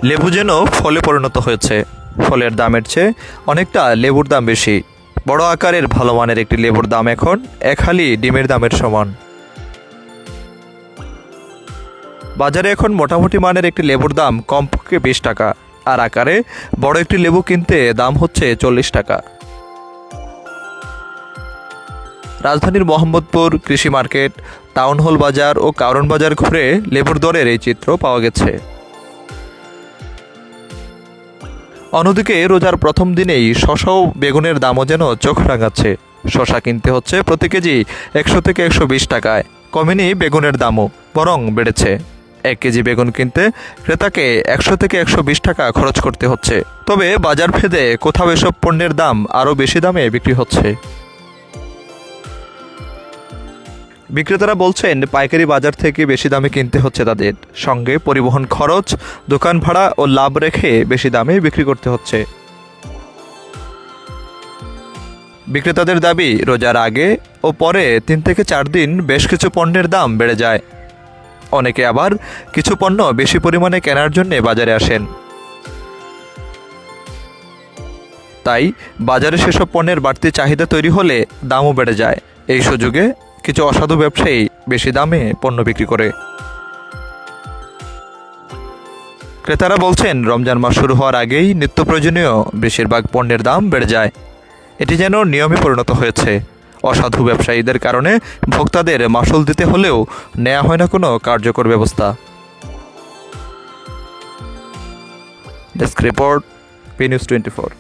লেবু যেন ফলে পরিণত হয়েছে। ফলের দামের চেয়ে অনেকটা লেবুর দাম বেশি। বড় আকারের ভালো মানের একটি লেবুর দাম এখন এক হালি ডিমের দামের সমান। বাজারে এখন মোটামুটি মানের একটি লেবুর দাম কমপক্ষে 20 টাকা, আর আকারে বড় একটি লেবু কিনতে দাম হচ্ছে 40 টাকা। রাজধানীর মোহাম্মদপুর, কৃষি মার্কেট, টাউন হল বাজার ও কারণ বাজার ঘুরে লেবুর দরের এই চিত্র পাওয়া গেছে। অন্যদিকে রোজার প্রথম দিনেই শসা ও বেগুনের দামও যেন চোখ রাঙাচ্ছে। শসা কিনতে হচ্ছে প্রতি কেজি 100 থেকে 120 টাকায়। কমেনি বেগুনের দামও, বরং বেড়েছে। 1 কেজি বেগুন কিনতে ক্রেতাকে 100 থেকে 120 টাকা খরচ করতে হচ্ছে। তবে বাজার ভেদে কোথাও এসব পণ্যের দাম আরও বেশি দামে বিক্রি হচ্ছে। বিক্রেতারা বলছেন পাইকারি বাজার থেকে বেশি দামে কিনতে হচ্ছে তাদের, সঙ্গে পরিবহন খরচ, দোকান ভাড়া ও লাভ রেখে বেশি দামে বিক্রি করতে হচ্ছে। বিক্রেতাদের দাবি, রোজার আগে ও পরে 3 থেকে 4 দিন বেশ কিছু পণ্যের দাম বেড়ে যায়। অনেকে আবার কিছু পণ্য বেশি পরিমাণে কেনার জন্য বাজারে আসেন। তাই বাজারে সেসব পণ্যের বাড়তি চাহিদা তৈরি হলে দামও বেড়ে যায়। এই সুযোগে কিছু অসাধু ব্যবসায়ী বেশি দামে পণ্য বিক্রি করে। ক্রেতারা বলছেন রমজান মাস শুরু হওয়ার আগেই নিত্য প্রয়োজনীয় বেশিরভাগ পণ্যের দাম বেড়ে যায়। এটি যেন নিয়মে পরিণত হয়েছে। অসাধু ব্যবসায়ীদের কারণে ভোক্তাদের মাসুল দিতে হলেও নেওয়া হয় না কোনো কার্যকর ব্যবস্থা। Desk report, P news 24।